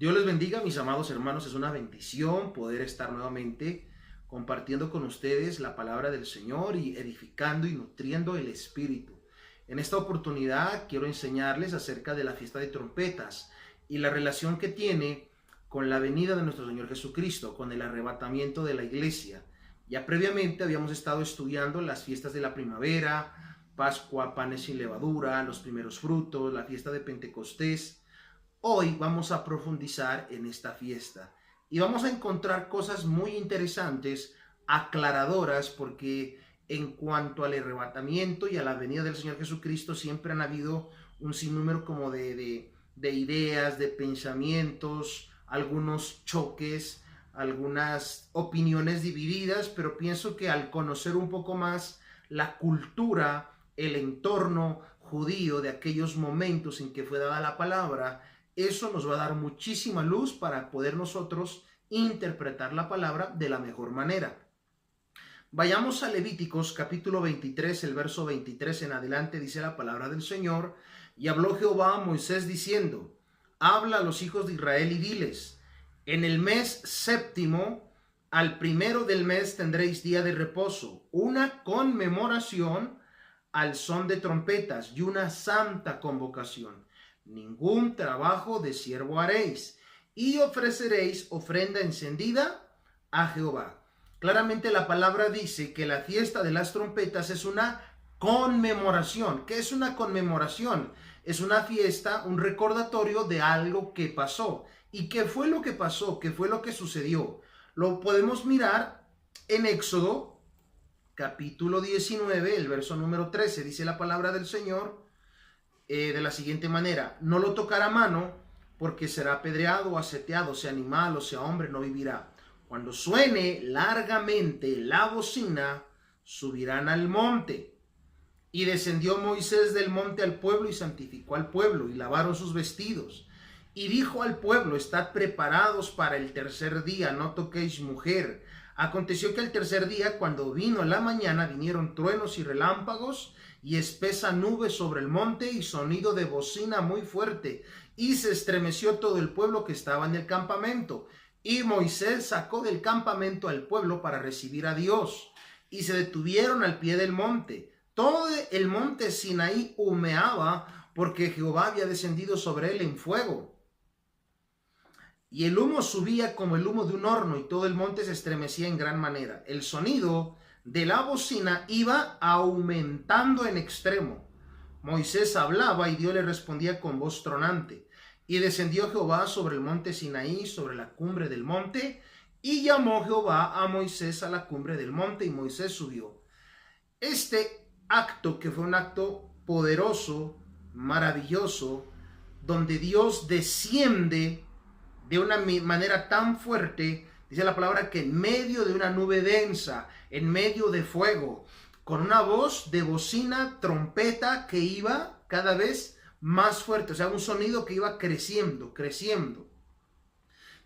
Dios les bendiga, mis amados hermanos. Es una bendición poder estar nuevamente compartiendo con ustedes la palabra del Señor y edificando y nutriendo el Espíritu. En esta oportunidad quiero enseñarles acerca de la fiesta de trompetas y la relación que tiene con la venida de nuestro Señor Jesucristo, con el arrebatamiento de la iglesia. Ya previamente habíamos estado estudiando las fiestas de la primavera, Pascua, panes sin levadura, los primeros frutos, la fiesta de Pentecostés. Hoy vamos a profundizar en esta fiesta y vamos a encontrar cosas muy interesantes, aclaradoras, porque en cuanto al arrebatamiento y a la venida del Señor Jesucristo siempre han habido un sinnúmero como de ideas, de pensamientos, algunos choques, algunas opiniones divididas, pero pienso que al conocer un poco más la cultura, el entorno judío de aquellos momentos en que fue dada la palabra, eso nos va a dar muchísima luz para poder nosotros interpretar la palabra de la mejor manera. Vayamos a Levíticos capítulo 23, el verso 23 en adelante, dice la palabra del Señor: y habló Jehová a Moisés diciendo, habla a los hijos de Israel y diles, en el mes séptimo, al primero del mes tendréis día de reposo, una conmemoración al son de trompetas y una santa convocación. Ningún trabajo de siervo haréis, y ofreceréis ofrenda encendida a Jehová. Claramente la palabra dice que la fiesta de las trompetas es una conmemoración. ¿Qué es una conmemoración? Es una fiesta, un recordatorio de algo que pasó. ¿Y qué fue lo que pasó? ¿Qué fue lo que sucedió? Lo podemos mirar en Éxodo capítulo 19, el verso número 13. Dice la palabra del Señor de la siguiente manera: no lo tocará a mano, porque será apedreado o aseteado, sea animal o sea hombre, no vivirá. Cuando suene largamente la bocina, subirán al monte. Y descendió Moisés del monte al pueblo y santificó al pueblo, y lavaron sus vestidos. Y dijo al pueblo: estad preparados para el tercer día, no toquéis mujer. Aconteció que el tercer día, cuando vino la mañana, vinieron truenos y relámpagos, y espesa nube sobre el monte, y sonido de bocina muy fuerte, y se estremeció todo el pueblo que estaba en el campamento. Y Moisés sacó del campamento al pueblo para recibir a Dios, y se detuvieron al pie del monte. Todo el monte Sinaí humeaba, porque Jehová había descendido sobre él en fuego, y el humo subía como el humo de un horno, y todo el monte se estremecía en gran manera. El sonido de la bocina iba aumentando en extremo. Moisés hablaba y Dios le respondía con voz tronante. Y descendió Jehová sobre el monte Sinaí, sobre la cumbre del monte, y llamó Jehová a Moisés a la cumbre del monte, y Moisés subió. Este acto, que fue un acto poderoso, maravilloso, donde Dios desciende de una manera tan fuerte, dice la palabra que en medio de una nube densa, en medio de fuego, con una voz de bocina, trompeta que iba cada vez más fuerte, o sea, un sonido que iba creciendo, creciendo.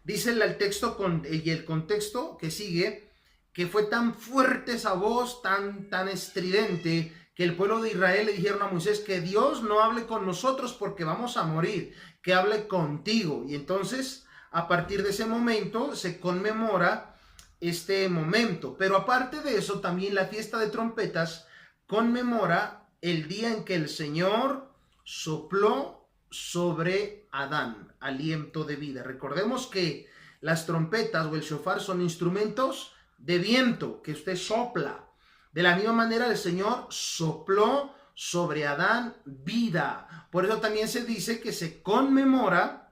Dice el texto y el contexto que sigue, que fue tan fuerte esa voz, tan estridente, que el pueblo de Israel le dijeron a Moisés que Dios no hable con nosotros porque vamos a morir, que hable contigo. Y entonces, a partir de ese momento se conmemora este momento. Pero aparte de eso, también la fiesta de trompetas conmemora el día en que el Señor sopló sobre Adán aliento de vida. Recordemos que las trompetas o el shofar son instrumentos de viento que usted sopla. De la misma manera el Señor sopló sobre Adán vida. Por eso también se dice que se conmemora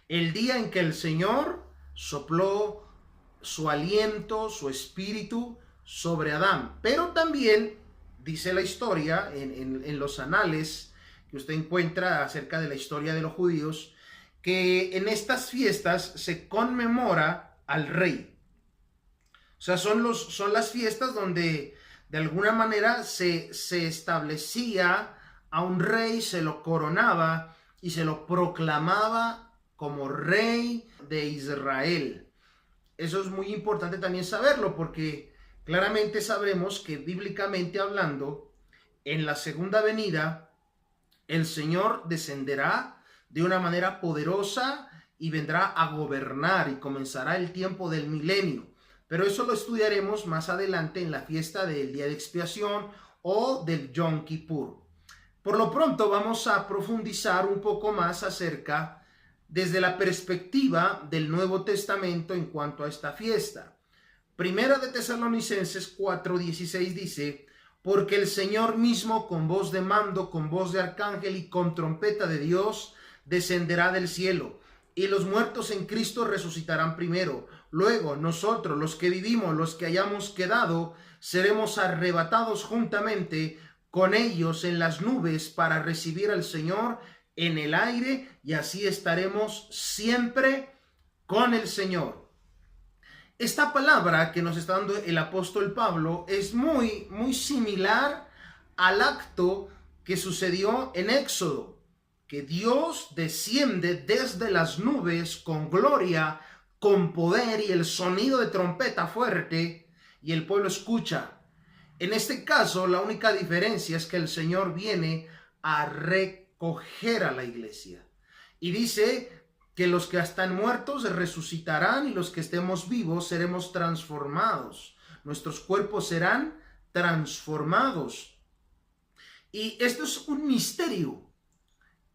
el día en que el Señor sopló su aliento, su espíritu sobre Adán. Pero también dice la historia en los anales que usted encuentra acerca de la historia de los judíos, que en estas fiestas se conmemora al rey. O sea, son las fiestas donde de alguna manera se establecía a un rey, se lo coronaba y se lo proclamaba como rey de Israel. Eso es muy importante también saberlo, porque claramente sabremos que bíblicamente hablando, en la segunda venida, el Señor descenderá de una manera poderosa y vendrá a gobernar y comenzará el tiempo del milenio. Pero eso lo estudiaremos más adelante en la fiesta del Día de Expiación o del Yom Kippur. Por lo pronto vamos a profundizar un poco más acerca desde la perspectiva del Nuevo Testamento en cuanto a esta fiesta. Primera de Tesalonicenses 4:16 dice: porque el Señor mismo con voz de mando, con voz de arcángel y con trompeta de Dios descenderá del cielo, y los muertos en Cristo resucitarán primero. Luego nosotros, los que vivimos, los que hayamos quedado, seremos arrebatados juntamente con ellos en las nubes para recibir al Señor en el aire, y así estaremos siempre con el Señor. Esta palabra que nos está dando el apóstol Pablo es muy similar al acto que sucedió en Éxodo, que Dios desciende desde las nubes con gloria, con poder y el sonido de trompeta fuerte, y el pueblo escucha. En este caso, la única diferencia es que el Señor viene a recoger a la iglesia. Y dice que los que están muertos resucitarán y los que estemos vivos seremos transformados. Nuestros cuerpos serán transformados. Y esto es un misterio.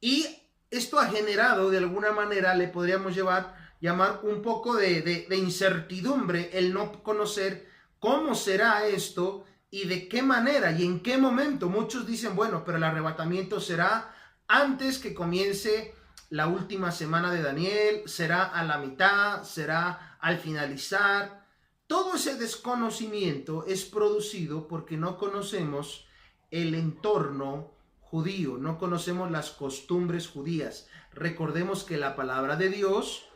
Y esto ha generado, de alguna manera, le podríamos llamar un poco de incertidumbre, el no conocer cómo será esto y de qué manera y en qué momento. Muchos dicen, bueno, pero el arrebatamiento será antes que comience la última semana de Daniel, será a la mitad, será al finalizar. Todo ese desconocimiento es producido porque no conocemos el entorno judío, no conocemos las costumbres judías. Recordemos que la palabra de Dios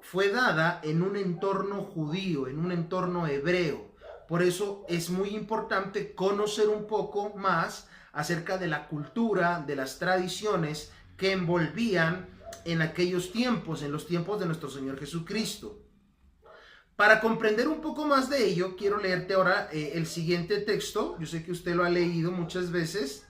fue dada en un entorno judío, en un entorno hebreo. Por eso es muy importante conocer un poco más acerca de la cultura, de las tradiciones que envolvían en aquellos tiempos, en los tiempos de nuestro Señor Jesucristo. Para comprender un poco más de ello, quiero leerte ahora el siguiente texto. Yo sé que usted lo ha leído muchas veces.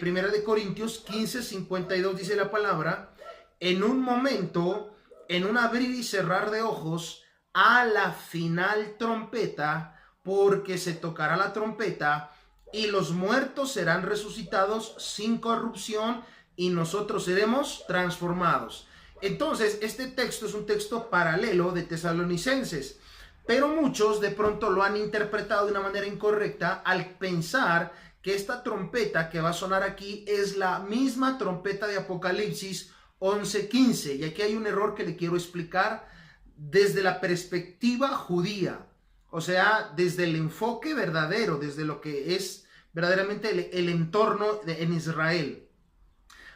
Primera de Corintios 15:52 dice la palabra: en un momento, en un abrir y cerrar de ojos, a la final trompeta, porque se tocará la trompeta, y los muertos serán resucitados sin corrupción, y nosotros seremos transformados. Entonces, este texto es un texto paralelo de Tesalonicenses, pero muchos de pronto lo han interpretado de una manera incorrecta al pensar que esta trompeta que va a sonar aquí es la misma trompeta de Apocalipsis 11:15. Y aquí hay un error que le quiero explicar desde la perspectiva judía, o sea, desde el enfoque verdadero, desde lo que es verdaderamente el entorno en Israel.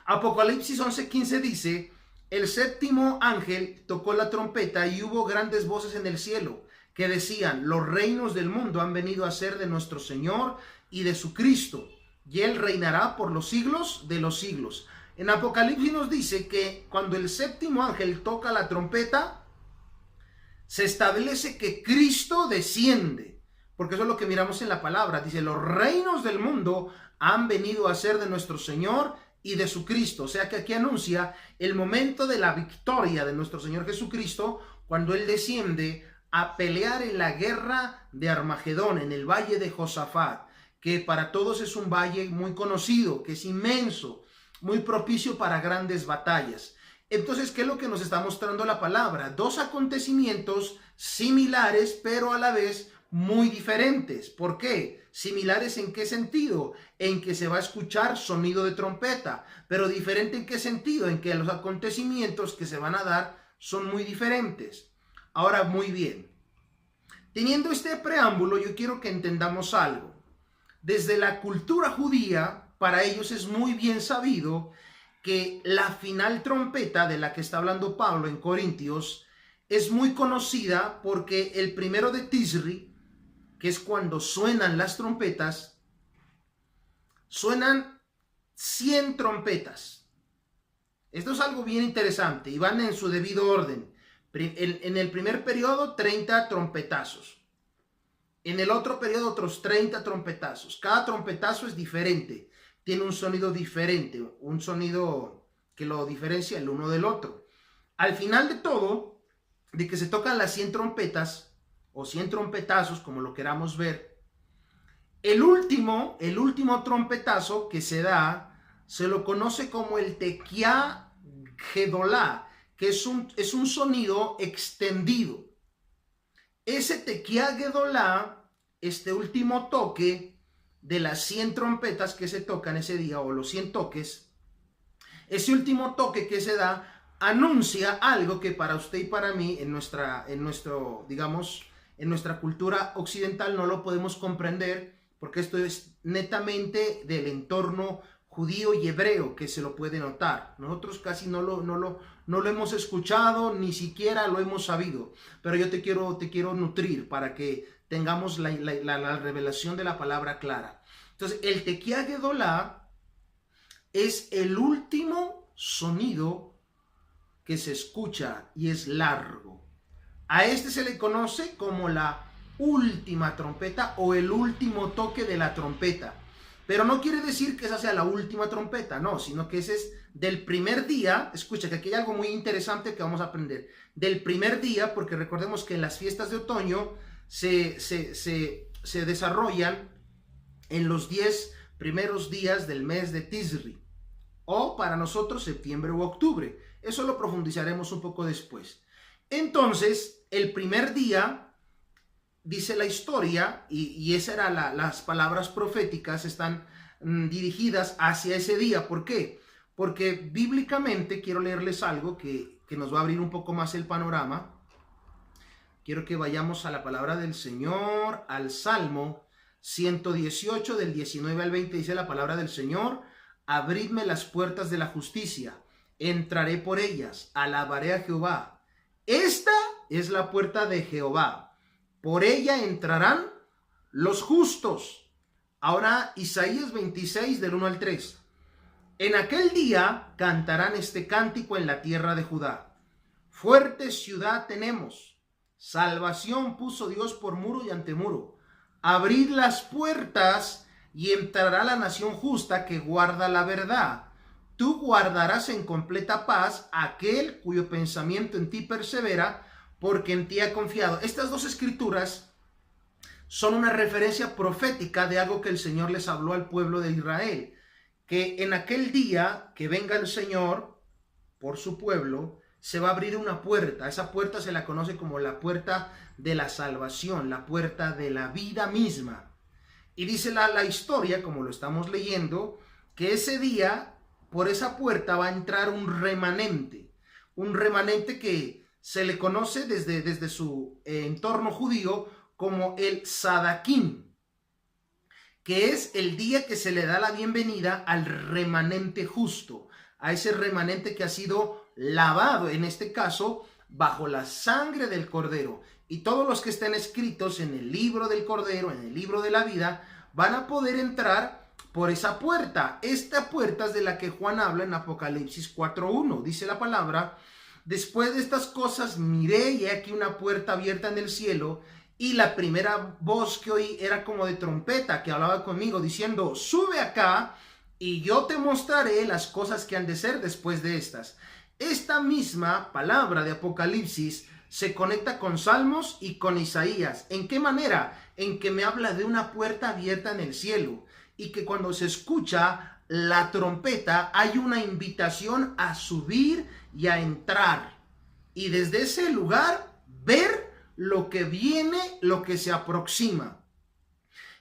Apocalipsis 11:15 dice: el séptimo ángel tocó la trompeta y hubo grandes voces en el cielo que decían: los reinos del mundo han venido a ser de nuestro Señor y de su Cristo, y él reinará por los siglos de los siglos. En Apocalipsis nos dice que cuando el séptimo ángel toca la trompeta, se establece que Cristo desciende, porque eso es lo que miramos en la palabra. Dice: los reinos del mundo han venido a ser de nuestro Señor y de su Cristo. O sea que aquí anuncia el momento de la victoria de nuestro Señor Jesucristo, cuando él desciende a pelear en la guerra de Armagedón, en el valle de Josafat, que para todos es un valle muy conocido, que es inmenso, muy propicio para grandes batallas. Entonces, ¿qué es lo que nos está mostrando la palabra? Dos acontecimientos similares, pero a la vez muy diferentes. ¿Por qué? ¿Similares en qué sentido? En que se va a escuchar sonido de trompeta, pero diferente en qué sentido? En que los acontecimientos que se van a dar son muy diferentes. Ahora, muy bien. Teniendo este preámbulo, yo quiero que entendamos algo. Desde la cultura judía, para ellos es muy bien sabido que la final trompeta de la que está hablando Pablo en Corintios es muy conocida porque el primero de Tisri, que es cuando suenan las trompetas, suenan 100 trompetas. Esto es algo bien interesante y van en su debido orden. En el primer periodo, 30 trompetazos. En el otro periodo, otros 30 trompetazos. Cada trompetazo es diferente. Tiene un sonido diferente, un sonido que lo diferencia el uno del otro. al final de todo, de que se tocan las 100 trompetas, o 100 trompetazos, como lo queramos ver, el último trompetazo que se da, se lo conoce como el Tequía Gedolá, que es un sonido extendido. Ese Tequía Gedolá, este último toque de las 100 trompetas que se tocan ese día, o los 100 toques, ese último toque que se da anuncia algo que para usted y para mí, en nuestra cultura occidental no lo podemos comprender, porque esto es netamente del entorno judío y hebreo que se lo puede notar. Nosotros casi no lo hemos escuchado, ni siquiera lo hemos sabido, pero yo te quiero nutrir para que tengamos la revelación de la palabra clara. Entonces, el Tequía Gedolá es el último sonido que se escucha y es largo. A este se le conoce como la última trompeta o el último toque de la trompeta. Pero no quiere decir que esa sea la última trompeta, no, sino que ese es del primer día. Escucha que aquí hay algo muy interesante que vamos a aprender. Del primer día, porque recordemos que en las fiestas de otoño se desarrollan en los 10 primeros días del mes de Tisri, o para nosotros septiembre u octubre. Eso lo profundizaremos un poco después. Entonces, el primer día, dice la historia, y esas eran las palabras proféticas, están dirigidas hacia ese día. ¿Por qué? Porque bíblicamente, quiero leerles algo que nos va a abrir un poco más el panorama. Quiero que vayamos a la palabra del Señor, al Salmo 118, del 19 al 20, dice la palabra del Señor: abridme las puertas de la justicia, entraré por ellas, alabaré a Jehová. Esta es la puerta de Jehová, por ella entrarán los justos. Ahora Isaías 26 del 1 al 3. En aquel día cantarán este cántico en la tierra de Judá. Fuerte ciudad tenemos, salvación puso Dios por muro y antemuro. Abrid las puertas y entrará la nación justa que guarda la verdad. Tú guardarás en completa paz aquel cuyo pensamiento en ti persevera, porque en ti ha confiado. Estas dos escrituras son una referencia profética de algo que el Señor les habló al pueblo de Israel, que en aquel día que venga el Señor por su pueblo, se va a abrir una puerta. Esa puerta se la conoce como la puerta de la salvación, la puerta de la vida misma. Y dice la historia, como lo estamos leyendo, que ese día por esa puerta va a entrar un remanente que se le conoce desde su entorno judío como el Sadaquim, que es el día que se le da la bienvenida al remanente justo, a ese remanente que ha sido lavado, en este caso, bajo la sangre del Cordero. Y todos los que estén escritos en el libro del Cordero, en el libro de la vida, van a poder entrar por esa puerta. Esta puerta es de la que Juan habla en Apocalipsis 4:1. Dice la palabra: después de estas cosas miré y he aquí una puerta abierta en el cielo, y la primera voz que oí era como de trompeta, que hablaba conmigo diciendo: sube acá y yo te mostraré las cosas que han de ser después de estas. Esta misma palabra de Apocalipsis se conecta con Salmos y con Isaías. ¿En qué manera? En que me habla de una puerta abierta en el cielo, y que cuando se escucha la trompeta hay una invitación a subir y a entrar, y desde ese lugar ver lo que viene, lo que se aproxima.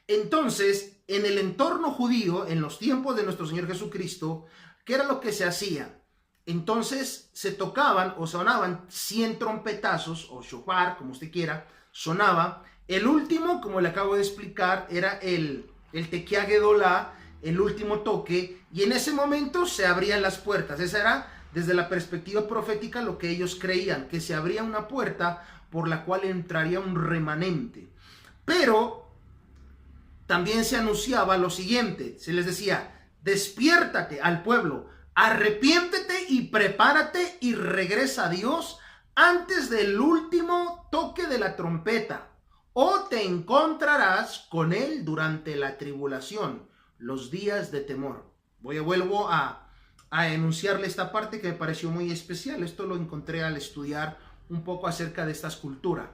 Entonces, en el entorno judío, en los tiempos de nuestro Señor Jesucristo, ¿qué era lo que se hacía? Entonces se tocaban o sonaban 100 trompetazos, o shofar, como usted quiera, sonaba. El último, como le acabo de explicar, era el Tequía Gedolá, el último toque, y en ese momento se abrían las puertas. Esa era, desde la perspectiva profética, lo que ellos creían, que se abría una puerta por la cual entraría un remanente. Pero también se anunciaba lo siguiente, se les decía: despiértate al pueblo, arrepiéntete y prepárate y regresa a Dios antes del último toque de la trompeta, o te encontrarás con él durante la tribulación, los días de temor. Vuelvo a a enunciarle esta parte que me pareció muy especial. Esto lo encontré al estudiar un poco acerca de esta escultura.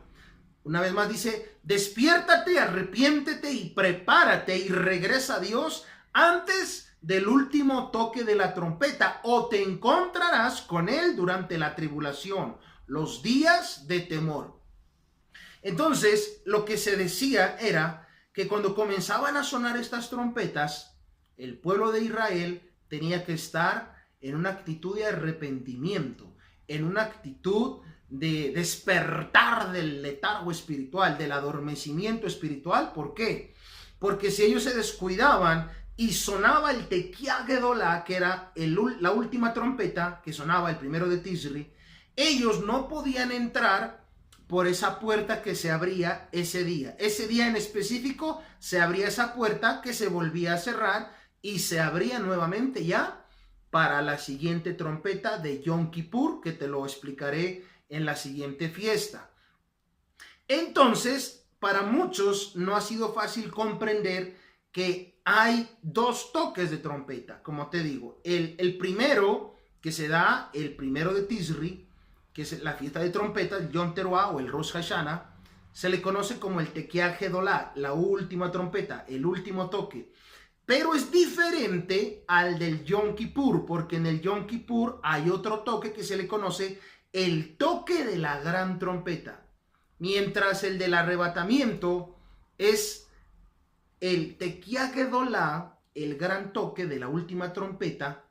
Una vez más dice, despiértate, arrepiéntete y prepárate y regresa a Dios antes del último toque de la trompeta, o te encontrarás con Él durante la tribulación, los días de temor. Entonces, lo que se decía era que cuando comenzaban a sonar estas trompetas, el pueblo de Israel tenía que estar en una actitud de arrepentimiento, en una actitud de despertar del letargo espiritual, del adormecimiento espiritual. ¿Por qué? Porque si ellos se descuidaban y sonaba el Tequía Gedolá, que era la última trompeta, que sonaba el 1 de Tisri, ellos no podían entrar por esa puerta que se abría ese día. Ese día en específico se abría esa puerta que se volvía a cerrar y se abría nuevamente ya para la siguiente trompeta de Yom Kippur, que te lo explicaré en la siguiente fiesta. Entonces, para muchos no ha sido fácil comprender que hay dos toques de trompeta, como te digo. El primero, que se da el 1 de Tisri, que es la fiesta de trompeta, el Yom Teruah o el Rosh Hashanah, se le conoce como el Tequía Gedolá, la última trompeta, el último toque. Pero es diferente al del Yom Kippur, porque en el Yom Kippur hay otro toque que se le conoce el toque de la gran trompeta. Mientras el del arrebatamiento es el Tequía Gedolá, el gran toque de la última trompeta,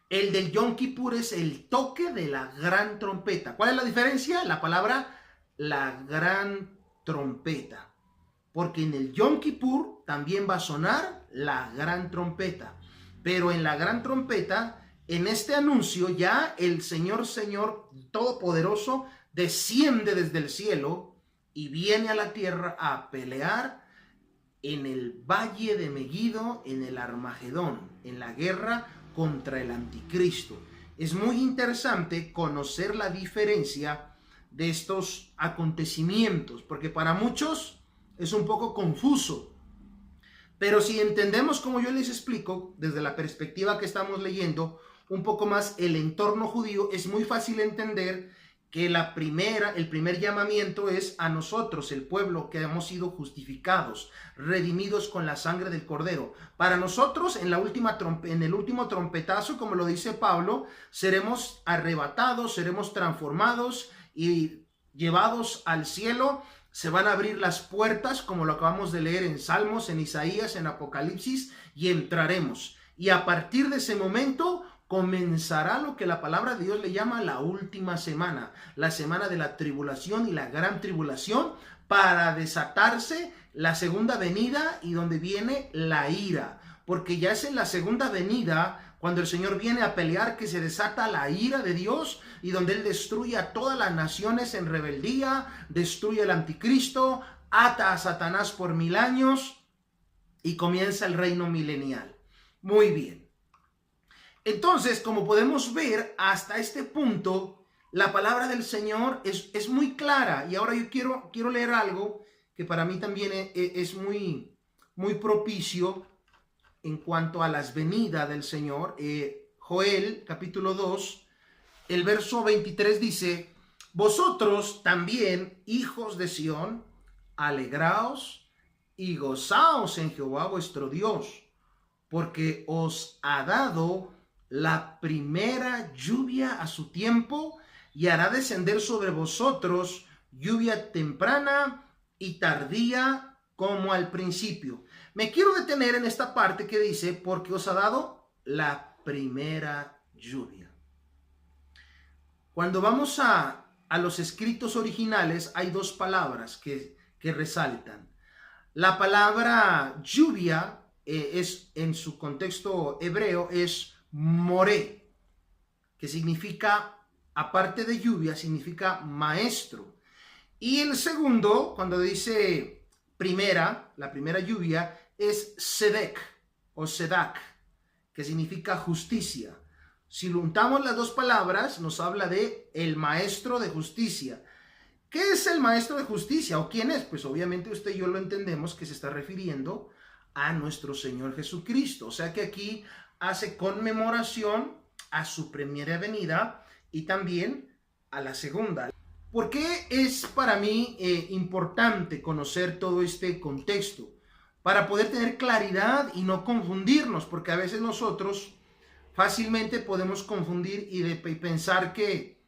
el del Yom Kippur es el toque de la gran trompeta. ¿Cuál es la diferencia? La palabra la gran trompeta. Porque en el Yom Kippur también va a sonar la gran trompeta. Pero en la gran trompeta, en este anuncio, ya el Señor Todopoderoso desciende desde el cielo y viene a la tierra a pelear en el valle de Megiddo, en el Armagedón, en la guerra contra el anticristo. Es muy interesante conocer la diferencia de estos acontecimientos, porque para muchos es un poco confuso. Pero si entendemos, como yo les explico, desde la perspectiva que estamos leyendo, un poco más el entorno judío, es muy fácil entender que el primer llamamiento es a nosotros, el pueblo que hemos sido justificados, redimidos con la sangre del Cordero. Para nosotros, en el último trompetazo, como lo dice Pablo, seremos arrebatados, seremos transformados y llevados al cielo. Se van a abrir las puertas, como lo acabamos de leer en Salmos, en Isaías, en Apocalipsis, y entraremos. Y a partir de ese momento comenzará lo que la palabra de Dios le llama la última semana, la semana de la tribulación y la gran tribulación, para desatarse la segunda venida y donde viene la ira. Porque ya es en la segunda venida, cuando el Señor viene a pelear, que se desata la ira de Dios y donde Él destruye a todas las naciones en rebeldía, destruye al anticristo, ata a Satanás por 1000 años y comienza el reino milenial. Muy bien. Entonces, como podemos ver, hasta este punto, la palabra del Señor es muy clara. Y ahora yo quiero leer algo que para mí también es muy, muy propicio en cuanto a las venidas del Señor. Joel, capítulo 2, el verso 23 dice: vosotros también, hijos de Sión, alegraos y gozaos en Jehová vuestro Dios, porque os ha dado la primera lluvia a su tiempo, y hará descender sobre vosotros lluvia temprana y tardía como al principio. Me quiero detener en esta parte que dice, porque os ha dado la primera lluvia. Cuando vamos a los escritos originales, hay dos palabras que resaltan. La palabra lluvia es, en su contexto hebreo, es moré, que significa, aparte de lluvia, significa maestro. Y el segundo, cuando dice la primera lluvia, es sedek o sedak, que significa justicia. Si juntamos las dos palabras, nos habla de el maestro de justicia. ¿Qué es el maestro de justicia o quién es? Pues obviamente usted y yo lo entendemos que se está refiriendo a nuestro Señor Jesucristo. O sea que aquí hace conmemoración a su primera venida y también a la segunda. ¿Por qué es para mí importante conocer todo este contexto? Para poder tener claridad y no confundirnos, porque a veces nosotros fácilmente podemos confundir y pensar que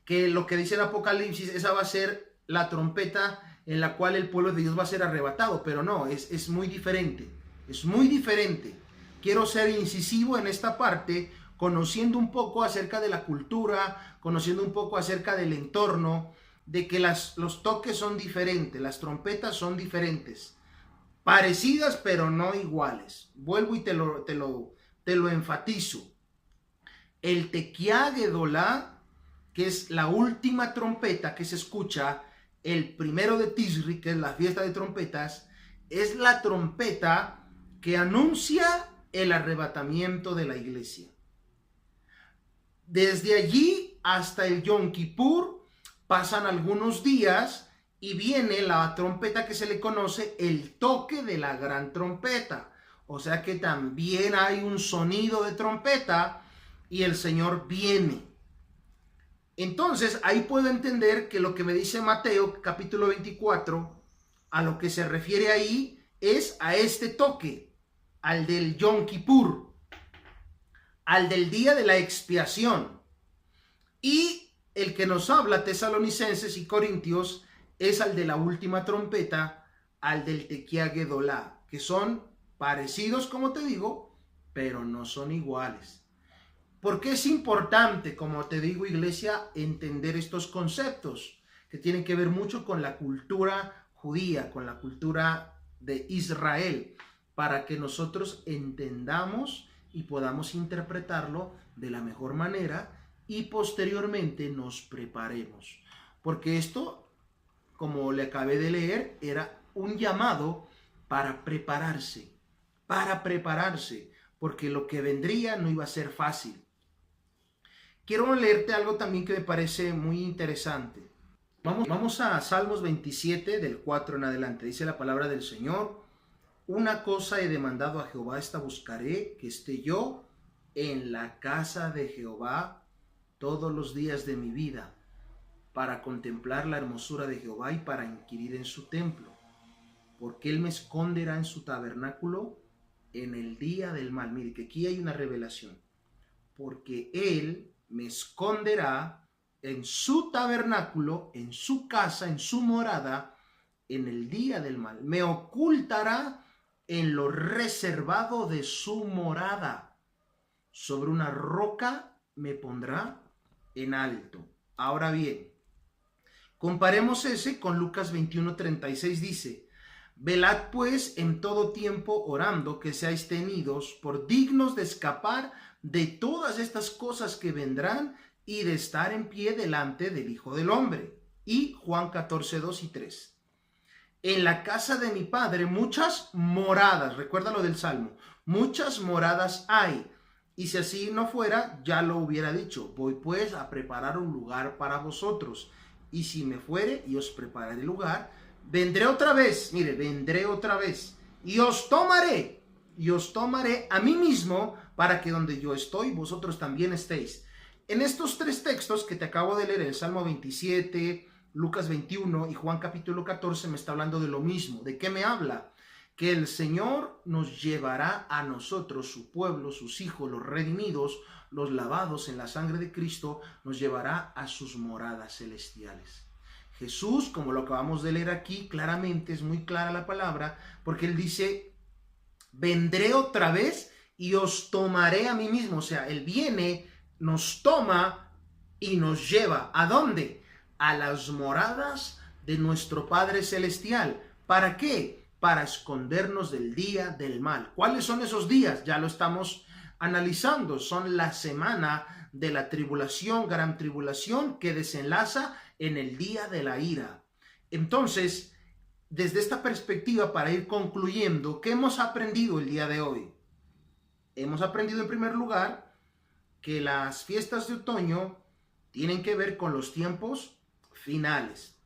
lo que dice el Apocalipsis, esa va a ser la trompeta en la cual el pueblo de Dios va a ser arrebatado, pero no, es muy diferente, es muy diferente. Quiero ser incisivo en esta parte, conociendo un poco acerca de la cultura, conociendo un poco acerca del entorno, de que los toques son diferentes, las trompetas son diferentes, parecidas pero no iguales. Vuelvo y te lo enfatizo. El Tekiá Gedolá, que es la última trompeta que se escucha el 1 de Tisri, que es la fiesta de trompetas, es la trompeta que anuncia el arrebatamiento de la iglesia. Desde allí hasta el Yom Kippur pasan algunos días y viene la trompeta que se le conoce el toque de la gran trompeta. O sea que también hay un sonido de trompeta y el Señor viene. Entonces ahí puedo entender que lo que me dice Mateo capítulo 24, a lo que se refiere ahí es a este toque, al del Yom Kippur, al del día de la expiación. Y el que nos habla, Tesalonicenses y Corintios, es al de la última trompeta, al del Tekiá Gedolá, que son parecidos, como te digo, pero no son iguales. Porque es importante, como te digo, iglesia, entender estos conceptos que tienen que ver mucho con la cultura judía, con la cultura de Israel, para que nosotros entendamos y podamos interpretarlo de la mejor manera y posteriormente nos preparemos. Porque esto, como le acabé de leer, era un llamado para prepararse, porque lo que vendría no iba a ser fácil. Quiero leerte algo también que me parece muy interesante. Vamos a Salmos 27, del 4 en adelante. Dice la palabra del Señor: una cosa he demandado a Jehová, esta buscaré, que esté yo en la casa de Jehová todos los días de mi vida, para contemplar la hermosura de Jehová y para inquirir en su templo. Porque Él me esconderá en su tabernáculo en el día del mal. Mire que aquí hay una revelación. Porque Él me esconderá en su tabernáculo, en su casa, en su morada, en el día del mal. Me ocultará en lo reservado de su morada. Sobre una roca me pondrá en alto. Ahora bien, comparemos ese con Lucas 21:36. Dice: velad pues en todo tiempo orando, que seáis tenidos por dignos de escapar de todas estas cosas que vendrán y de estar en pie delante del Hijo del Hombre. Y Juan 14:2 y 3. En la casa de mi Padre muchas moradas, recuerda lo del Salmo, muchas moradas hay. Y si así no fuera, ya lo hubiera dicho: voy pues a preparar un lugar para vosotros. Y si me fuere y os prepararé lugar, vendré otra vez, mire, vendré otra vez y os tomaré a mí mismo, para que donde yo estoy, vosotros también estéis. En estos tres textos que te acabo de leer, el Salmo 27, Lucas 21 y Juan capítulo 14, me está hablando de lo mismo. ¿De qué me habla? Que el Señor nos llevará a nosotros, su pueblo, sus hijos, los redimidos, los lavados en la sangre de Cristo, nos llevará a sus moradas celestiales. Jesús, como lo acabamos de leer aquí, claramente es muy clara la palabra, porque Él dice: vendré otra vez y os tomaré a mí mismo. O sea, Él viene, nos toma y nos lleva. ¿A dónde? A las moradas de nuestro Padre Celestial. ¿Para qué? Para escondernos del día del mal. ¿Cuáles son esos días? Ya lo estamos analizando. Son la semana de la tribulación, gran tribulación, que desenlaza en el día de la ira. Entonces, desde esta perspectiva, para ir concluyendo, ¿qué hemos aprendido el día de hoy? Hemos aprendido en primer lugar que las fiestas de otoño tienen que ver con los tiempos finales.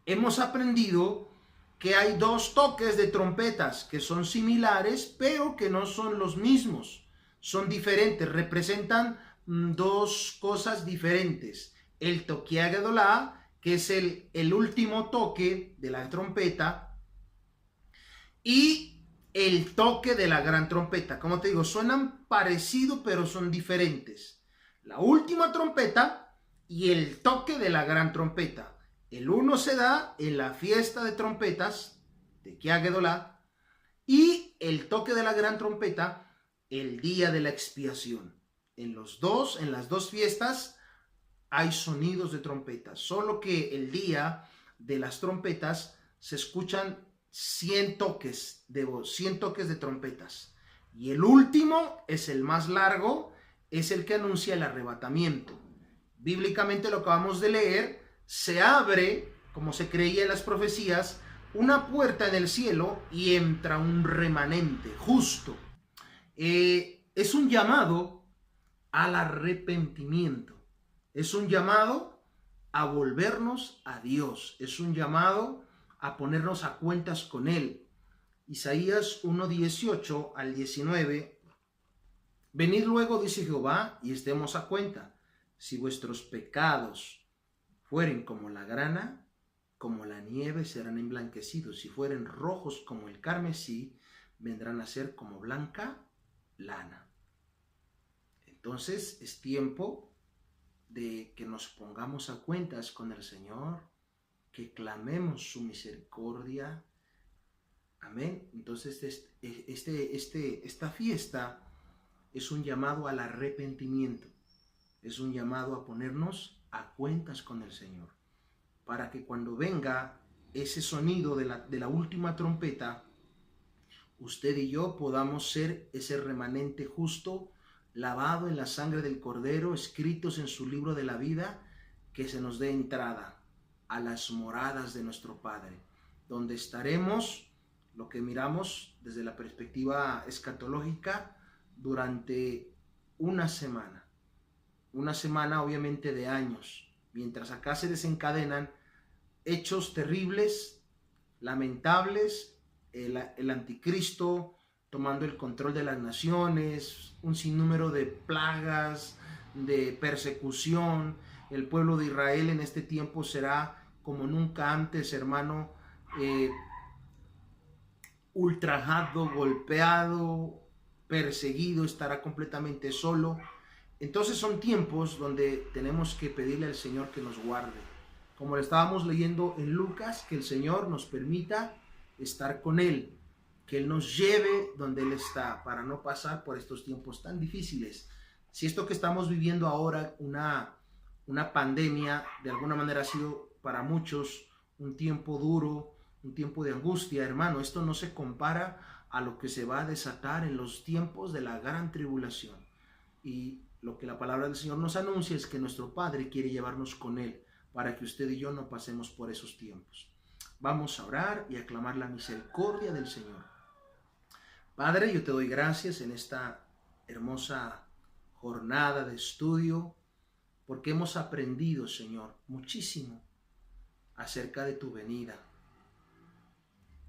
Hemos aprendido que hay dos toques de trompetas que son similares, pero que no son los mismos. son diferentes, representan dos cosas diferentes. El toque Agedolá, que es el último toque de la trompeta, y el toque de la gran trompeta. Como te digo, suenan parecidos, pero son diferentes. La última trompeta y el toque de la gran trompeta. El uno se da en la fiesta de trompetas de Agedolá, y el toque de la gran trompeta el día de la expiación. En las dos fiestas hay sonidos de trompetas, solo que el día de las trompetas se escuchan 100 toques de voz, 100 toques de trompetas. Y el último es el más largo, es el que anuncia el arrebatamiento. Bíblicamente lo acabamos de leer, se abre, como se creía en las profecías, una puerta en el cielo y entra un remanente justo. Es un llamado al arrepentimiento. Es un llamado a volvernos a Dios. Es un llamado a ponernos a cuentas con Él. Isaías 1:18 al 19. Venid luego, dice Jehová, y estemos a cuenta. Si vuestros pecados fueren como la grana, como la nieve serán emblanquecidos. Si fueren rojos como el carmesí, vendrán a ser como blanca lana. Entonces es tiempo de que nos pongamos a cuentas con el Señor, que clamemos su misericordia. Amén. Entonces esta fiesta es un llamado al arrepentimiento, es un llamado a ponernos a cuentas con el Señor, para que cuando venga ese sonido de la última trompeta, usted y yo podamos ser ese remanente justo, lavado en la sangre del Cordero, escritos en su libro de la vida, que se nos dé entrada a las moradas de nuestro Padre, donde estaremos, lo que miramos desde la perspectiva escatológica, durante una semana obviamente de años, mientras acá se desencadenan hechos terribles, lamentables, el anticristo tomando el control de las naciones, un sinnúmero de plagas, de persecución. El pueblo de Israel en este tiempo será como nunca antes, hermano, ultrajado, golpeado, perseguido, estará completamente solo. Entonces son tiempos donde tenemos que pedirle al Señor que nos guarde. Como le estábamos leyendo en Lucas, que el Señor nos permita estar con Él, que Él nos lleve donde Él está, para no pasar por estos tiempos tan difíciles. Si esto que estamos viviendo ahora, una pandemia, de alguna manera ha sido para muchos un tiempo duro, un tiempo de angustia, hermano, esto no se compara a lo que se va a desatar en los tiempos de la gran tribulación. Y lo que la palabra del Señor nos anuncia es que nuestro Padre quiere llevarnos con Él, para que usted y yo no pasemos por esos tiempos. Vamos a orar y a clamar la misericordia del Señor. Padre, yo te doy gracias en esta hermosa jornada de estudio, porque hemos aprendido, Señor, muchísimo acerca de tu venida,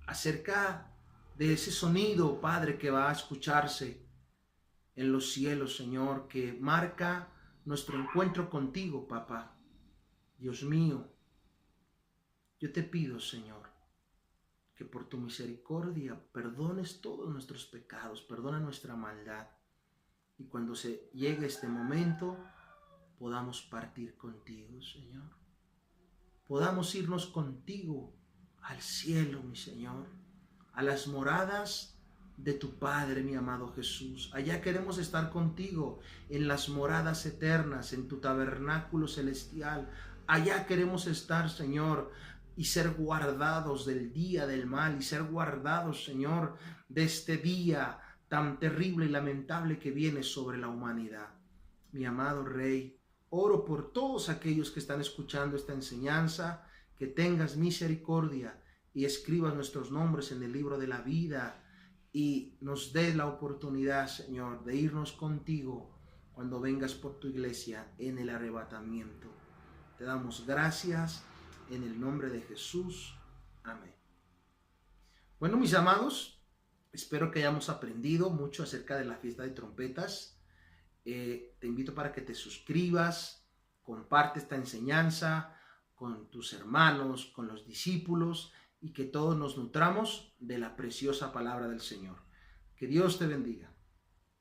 acerca de ese sonido, Padre, que va a escucharse en los cielos, Señor, que marca nuestro encuentro contigo, papá. Dios mío, yo te pido, Señor, que por tu misericordia perdones todos nuestros pecados, perdona nuestra maldad, y cuando se llegue este momento, podamos partir contigo, Señor. Podamos irnos contigo al cielo, mi Señor, a las moradas de tu Padre, mi amado Jesús. Allá queremos estar contigo, en las moradas eternas, en tu tabernáculo celestial. Allá queremos estar, Señor, y ser guardados del día del mal, y ser guardados, Señor, de este día tan terrible y lamentable que viene sobre la humanidad. Mi amado Rey, oro por todos aquellos que están escuchando esta enseñanza, que tengas misericordia y escribas nuestros nombres en el libro de la vida, y nos des la oportunidad, Señor, de irnos contigo cuando vengas por tu iglesia en el arrebatamiento. Te damos gracias en el nombre de Jesús. Amén. Bueno, mis amados, Espero que hayamos aprendido mucho acerca de la fiesta de trompetas. Te invito para que te suscribas, comparte esta enseñanza con tus hermanos, con los discípulos, y que todos nos nutramos de la preciosa palabra del Señor. Que Dios te bendiga.